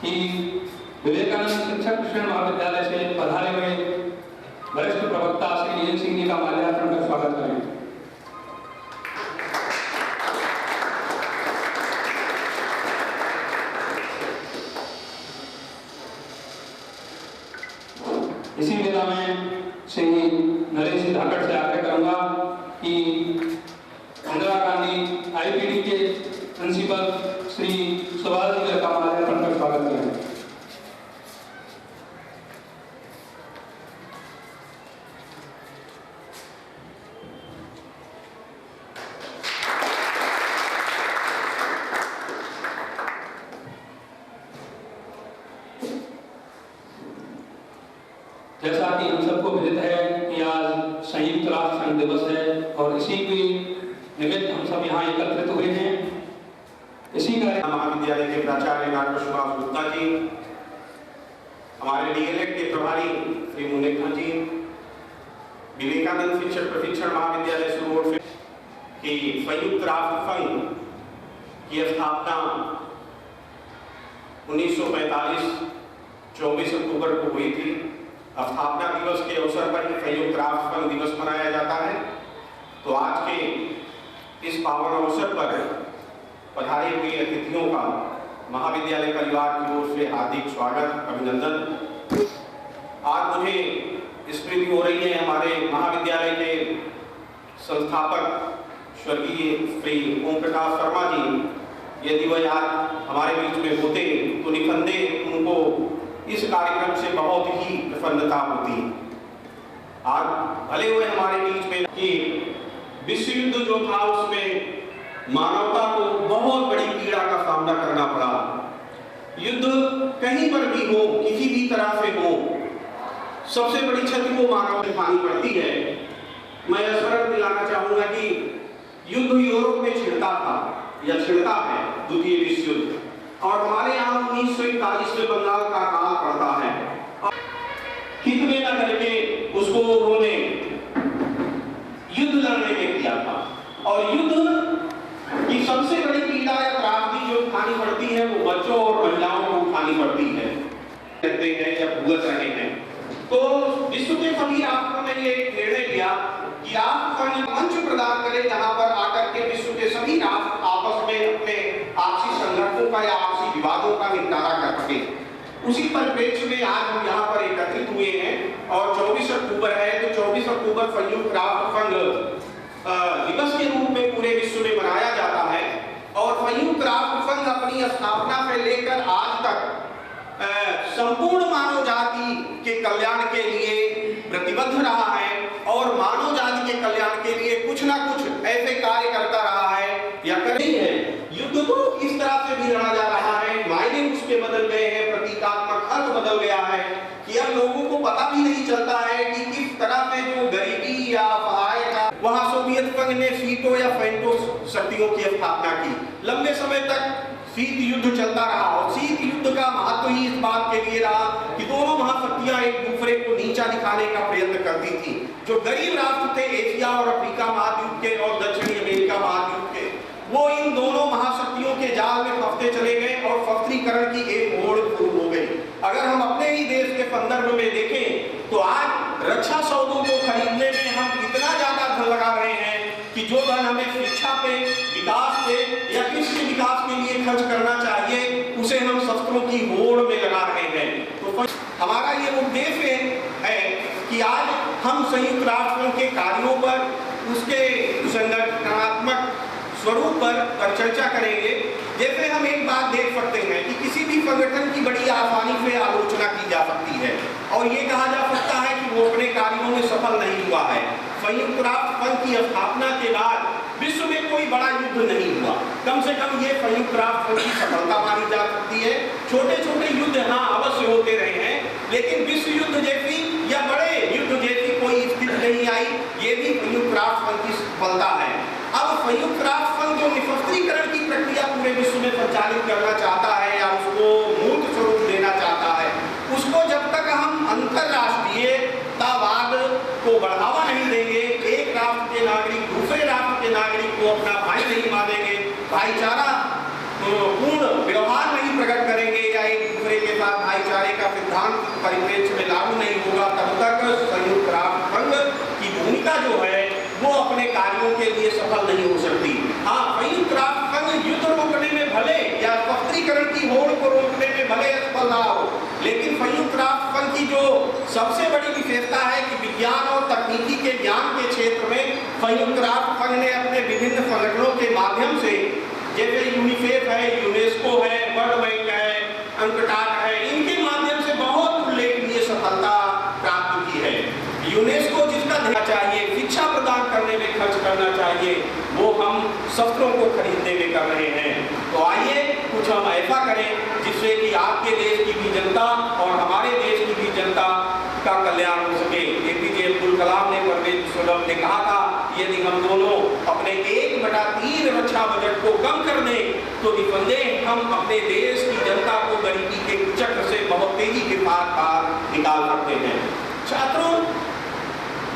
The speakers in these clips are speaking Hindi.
कि विवेकानंद शिक्षक शिक्षण महाविद्यालय से पधारे हुए वरिष्ठ प्रवक्ता श्री नील सिंह जी का माल्यार्पण कर स्वागत करें। इसी मेला में श्री नरेश जी धाकड़ से आग्रह करूंगा कि इंदिरा गांधी आईपीडी के प्रिंसिपल श्री सुभाष जी का माल्यार्पण कर स्वागत करें। जैसा कि हम सबको विदित है कि आज संयुक्त राष्ट्र संघ दिवस है और इसी के निमित्त हम सब यहाँ एकत्रित हुए हैं। इसी कार्यक्रम महाविद्यालय के प्राचार्य डॉक्टर सुभाष गुप्ता जी, हमारे डीएलएड के प्रभारी श्री मुनेखा जी, विवेकानंद शिक्षक प्रशिक्षण महाविद्यालय सुरोड की संयुक्त राष्ट्र संघ की स्थापना 1945 24 अक्टूबर को हुई थी। स्थापना दिवस के अवसर पर संयुक्त राष्ट्र संघ दिवस मनाया जाता है। तो आज के इस पावन अवसर पर पधारे हुए अतिथियों का महाविद्यालय परिवार की ओर से हार्दिक स्वागत, अभिनंदन। आज मुझे स्मृति हो रही है हमारे महाविद्यालय के संस्थापक स्वर्गीय श्री ओम प्रकाश शर्मा जी। यदि वह आज हमारे बीच में होते तो निसंदेह उनको इस कार्यक्रम से बहुत ही प्रसन्नता होती। आज भले हुए हमारे बीच में कि विश्व युद्ध जो था उसमें मानवता को बहुत बड़ी पीड़ा का सामना करना पड़ा। युद्ध कहीं पर भी हो, किसी भी तरह से हो, सबसे बड़ी क्षति को मानव को उठानी पड़ती है। मैं स्मरण दिलाना चाहूंगा कि युद्ध यूरोप में छिड़ता था या छिड़ता है, द्वितीय विश्व युद्ध, और हमारे यहाँ 1941 में बंगाल का काल पड़ता है। हित में न करके उसको उन्होंने युद्ध लड़ने में किया था। और युद्ध की सबसे बड़ी पीड़ा या त्रासदी जो उठानी पड़ती है वो बच्चों और महिलाओं को उठानी पड़ती है, कहते हैं या भुगत रहे हैं। तो विश्व के सभी राष्ट्रों ने ये निर्णय लिया कि राष्ट्र संघ मंच प्रदान करे जहां पर आकर के विश्व के सभी राष्ट्र आपस में अपने आपसी संघर्षों का या आपसी विवादों का निपटारा कर सके। उसी परिप्रेक्ष्य में आज हम यहाँ पर एकत्रित हुए हैं और 24 अक्टूबर है, तो 24 अक्टूबर संयुक्त राष्ट्र संघ दिवस के रूप में पूरे विश्व में मनाया जाता है। और संयुक्त राष्ट्र संघ अपनी स्थापना से लेकर आज तक संपूर्ण मानव जाति के कल्याण के लिए प्रतिबद्ध रहा है और मानव जाति के कल्याण के लिए कुछ ना कुछ ऐसे कार्य करता रहा है या कर रही है। युद्ध तो इस तरह से भी लड़ा जा रहा है, मायने उसके बदल गए हैं, प्रतीकात्मक अर्थ बदल गया है कि अब लोगों को पता भी नहीं चलता है कि किस तरह से जो गरीबी या असहाय का वहां सोवियत संघ ने सीटो या फेंटो शक्तियों की स्थापना की। लंबे समय तक शीत युद्ध चलता रहा और शीत युद्ध का महत्व ही इस बात के लिए रहा कि दोनों महाशक्तियां एक दूसरे को नीचा दिखाने का प्रयत्न करती थी। जो गरीब राष्ट्र थे एशिया और अफ्रीका महाद्वीप के और दक्षिणी अमेरिका महाद्वीप के, वो इन दोनों महाशक्तियों के जाल में फंसते चले गए और फसलीकरण की एक होड़ शुरू हो गई। अगर हम अपने ही देश के संदर्भ में देखें तो आज रक्षा सौदों को खरीदने में हम इतना ज्यादा धन लगा रहे हैं कि जो धन हमें शिक्षा पे, विकास पे या कृषि विकास के लिए खर्च करना चाहिए उसे हम शस्त्रों की होड़ में लगा रहे हैं। तो हमारा ये उद्देश्य है कि आज हम संयुक्त राष्ट्र के कार्यों पर, उसके संगठनात्मक स्वरूप पर चर्चा करेंगे। जैसे हम एक बात देख सकते हैं कि किसी भी संगठन की बड़ी आसानी से आलोचना की जा सकती है और ये कहा जा सकता है कि वो अपने कार्यों में सफल नहीं हुआ है। संयुक्त राष्ट्र संघ की स्थापना के बाद विश्व में कोई बड़ा युद्ध नहीं हुआ, कम से कम ये संयुक्त राष्ट्र संघ की सफलता मानी जा सकती है। छोटे छोटे युद्ध हाँ अवश्य होते रहे हैं, लेकिन विश्व युद्ध जैसी या बड़े युद्ध जैसी कोई स्थिति नहीं आई। ये भी संयुक्त राष्ट्र संघ की सफलता है। अब संयुक्त राष्ट्र संघ जो निशस्त्रीकरण की प्रक्रिया पूरे विश्व में संचालित करना चाहता है या उसको मूर्त स्वरूप देना चाहता है, उसको जब तक हम अंतरराष्ट्रीयतावाद को बढ़ावा नहीं देंगे, एक राष्ट्र के नागरिक दूसरे राष्ट्र के नागरिक को अपना भाई नहीं मानेंगे, भाईचारा पूर्ण व्यवहार नहीं प्रकट करेंगे या एक दूसरे के में भले असफल रहा हो, लेकिन संयुक्त राष्ट्र संघ की जो सबसे बड़ी विशेषता है कि विज्ञान और तकनीकी के ज्ञान के क्षेत्र में संयुक्त राष्ट्र संघ ने अपने विभिन्न संगठनों के माध्यम से, जैसे यूनिसेफ है, यूनेस्को है, वर्ल्ड बैंक है, अंकटाक है, इनके माध्यम से बहुत उल्लेखनीय सफलता प्राप्त की है। यूनेस्को जिसका ध्यान चाहिए, शिक्षा प्रदान करने में खर्च करना चाहिए, वो हम शस्त्रों को खरीदने में कर रहे हैं। तो आइए कुछ हम ऐसा करें जिससे कि आपके देश की भी जनता और हमारे देश की भी जनता का कल्याण हो सके। एपीजे अब्दुल कलाम ने, परवेज मुशर्रफ ने कहा था, यदि हम दोनों अपने 1/3 रक्षा बजट को कम कर दें तो निसंदेह हम अपने देश की जनता को गरीबी के चक्र से बहुत तेजी के साथ बाहर निकाल सकते हैं। छात्रों,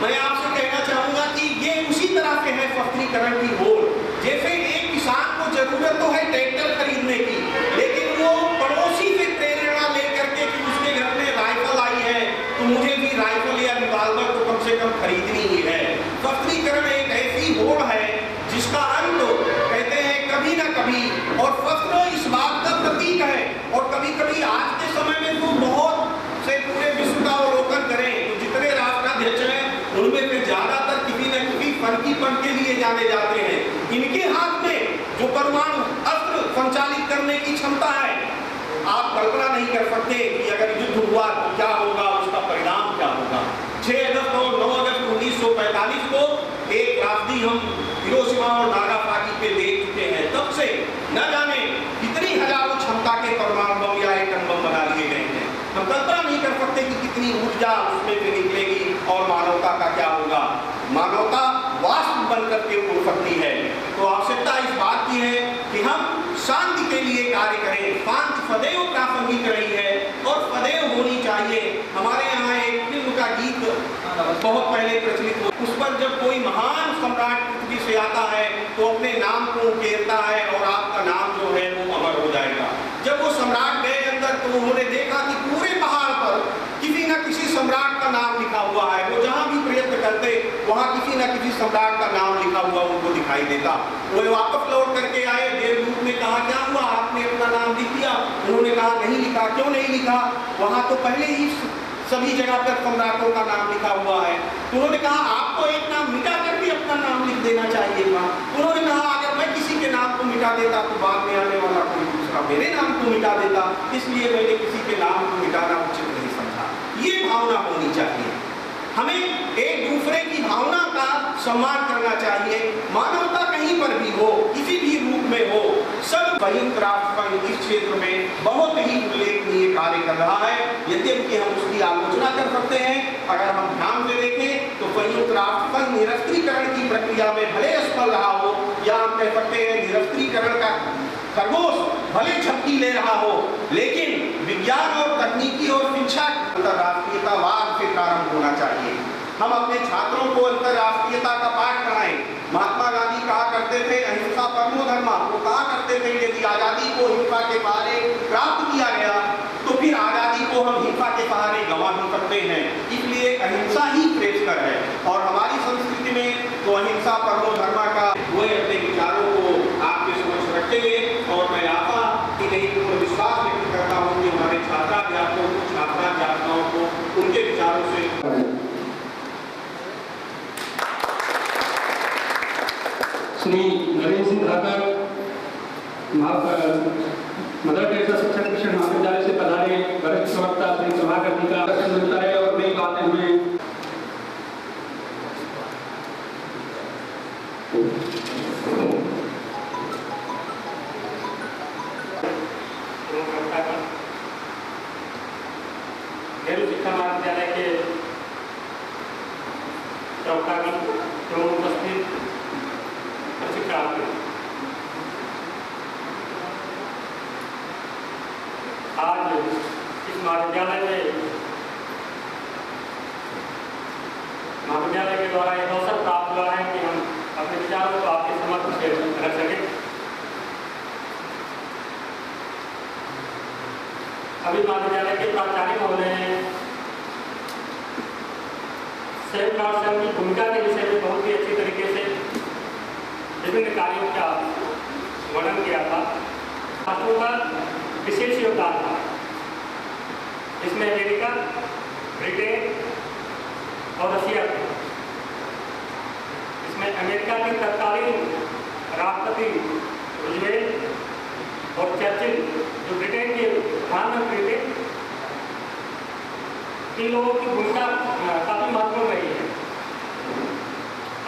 मैं आपसे कहना चाहूंगा कि ये उसी तरह से है सशक्तिकरण की होड़। जैसे एक किसान को जरूरत तो है ट्रैक्टर खरीदने की, लेकिन वो पड़ोसी से प्रेरणा लेकर के कि उसके घर में राइफल आई है तो मुझे भी राइफल या रिवॉल्वर तो कम से कम खरीदनी ही है। सशक्तिकरण एक ऐसी होड़ है जिसका अंत कहते हैं कभी ना कभी, और शस्त्र इस बात का प्रतीक है। और कभी कभी आज के समय में तो बहुत से पूरे विश्व का अवलोकन करें तो जितने राष्ट्राध्यक्ष हैं उनमें से ज्यादातर किसी न किसी फर्जीपन के लिए जाने जाते हैं। इनके हाथ में जो परमाणु अस्त्र संचालित करने की क्षमता है, आप कल्पना नहीं कर सकते कि अगर युद्ध हुआ तो क्या होगा, उसका परिणाम क्या होगा। 6 अगस्त और 9 अगस्त 1945 को एक त्रासदी हम हिरोशिमा और नागासाकी पे देख चुके हैं। तब से न जाने कितनी हजारों क्षमता के परमाणु बम या एटम बम बना लिए गए हैं। हम कल्पना नहीं कर सकते कि कितनी ऊर्जा उसमें से निकलेगी और मानवता का क्या होगा। मानवता वाष्प बनकर के उड़ सकती है। तो आवश्यकता इस बात की है कि हम शांति के लिए कार्य करें। शांति सदैव प्रासंगिक रही है और सदैव होनी चाहिए। हमारे यहाँ एक फिल्म का गीत बहुत पहले प्रचलित हुआ, उस पर जब कोई महान सम्राट पृथ्वी से आता है तो अपने नाम को उकेरता है और आपका नाम जो है वो अमर हो जाएगा। जब वो सम्राट गए अंदर तो उन्होंने देखा कि पूरे पहाड़ पर किसी न किसी सम्राट का नाम लिखा हुआ है। वो जहाँ भी प्रयत्न करते वहाँ किसी न किसी सम्राट का नाम लिखा हुआ उनको दिखाई देता। वो वापस लौट करके आए, देवदूत ने कहा क्या हुआ, आपने अपना नाम लिख दिया? उन्होंने कहा नहीं लिखा। क्यों नहीं लिखा? वहाँ तो पहले ही सभी जगह पर सम्राटों का नाम लिखा हुआ है। तो उन्होंने कहा आपको एक नाम मिटा कर भी अपना नाम लिख देना चाहिए था। उन्होंने कहा अगर मैं किसी के नाम को मिटा देता तो बाद में आने वाला कोई दूसरा मेरे नाम को मिटा देता, इसलिए मैंने किसी के नाम को मिटाना उचित नहीं समझा। ये भावना होनी चाहिए। हमें एक दूसरे की भावना का सम्मान करना चाहिए। मानवता कहीं पर भी हो, किसी भी रूप में हो, सब संयुक्त राष्ट्र संघ इस क्षेत्र में बहुत ही उल्लेखनीय कार्य कर रहा है। यद्यपि हम उसकी आलोचना कर सकते हैं। अगर हम ध्यान से देखें तो संयुक्त राष्ट्र संघ निरस्त्रीकरण की प्रक्रिया में भले असफल रहा हो, या हम कह सकते हैं निरस्त्रीकरण का खरगोश भले झपकी ले रहा हो, लेकिन विज्ञान और तकनीकी और शिक्षा अंतर्राष्ट्रीयतावाद से प्रारंभ होना चाहिए। हम अपने छात्रों को अंतर्राष्ट्रीयता का पाठ पढ़ाएं। महात्मा गांधी कहा करते थे अहिंसा परमो धर्मा। वो कहा करते थे यदि आजादी को हिंसा के सहारे प्राप्त किया गया तो फिर आजादी को हम हिंसा के सहारे गंवा भी सकते हैं। इसलिए अहिंसा ही श्रेष्ठकर है। और हमारी संस्कृति में तो अहिंसा परमो धर्मा का वो अपने विचारों को आपके समक्ष रखेंगे। और मैं आशा कि नहीं पूर्ण विश्वास व्यक्त करता हूँ कि हमारे छात्राध्यापकों को, छात्राध्यापिकाओं को उनके विचारों से श्री नरेंद्र सिंह धाकर मदर टेरेसा शिक्षक मिशन महाविद्यालय से पधारे वरिष्ठ प्रवक्ता श्री प्रभाकर जी का दर्शन मिलता है और नई बातें हमें नेहरू शिक्षा महाविद्यालय के प्रवक्तागण एवं उपस्थित प्रशिक्षणार्थी, आज इस महाविद्यालय के द्वारा एक अवसर प्राप्त हुआ है कि हम अपने विचारों को आपके समक्ष रख सकें। अभी महाविद्यालय के प्राचार्य महोदय ने संयुक्त राष्ट्र संघ की भूमिका के विषय में बहुत ही अच्छी तरीके से विभिन्न कार्यों का वर्णन किया था। छात्रों का विशेष योगदान था। इसमें अमेरिका, ब्रिटेन और रशिया थे। इसमें अमेरिका के तत्कालीन राष्ट्रपति रूजवेल्ट और चर्चिल जो ब्रिटेन के प्रधानमंत्री थे, इन लोगों की भूमिका काफी महत्वपूर्ण रही है।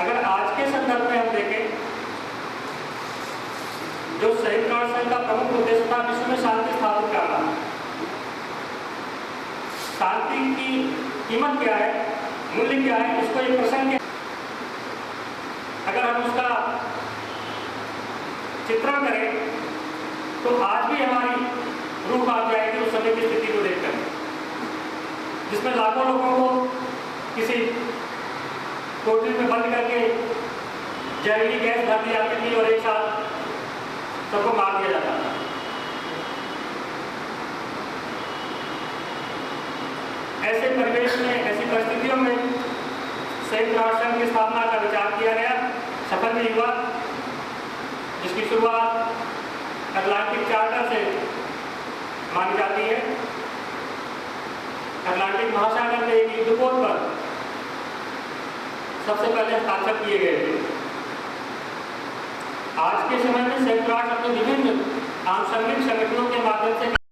अगर आज के संदर्भ में हम देखें, जो संयुक्त राष्ट्र संघ का प्रमुख उद्देश्य था विश्व में शांति स्थापित करना। शांति की कीमत क्या है, मूल्य क्या है, इसको एक प्रश्न के अगर हम उसका चित्रण करें तो आज भी हमारी रूह कांप जाएगी उस समय की स्थिति को देखकर, जिसमें लाखों लोगों को किसी कोठरी में बंद करके जहरीली गैस भर दी जाती थी और एक साथ सबको मार दिया जाता था। ऐसे परिवेश में, ऐसी परिस्थितियों में संयुक्त राष्ट्र संघ की स्थापना का विचार किया गया, सफल भी हुआ, जिसकी शुरुआत अटलांटिक चार्टर से मानी जाती है। अटलांटिक महासागर के एक युद्धपोत पर सबसे पहले हस्ताक्षर किए गए थे। आज के समय में संयुक्त राष्ट्र अपने विभिन्न आनुषंगिक संगठनों के माध्यम से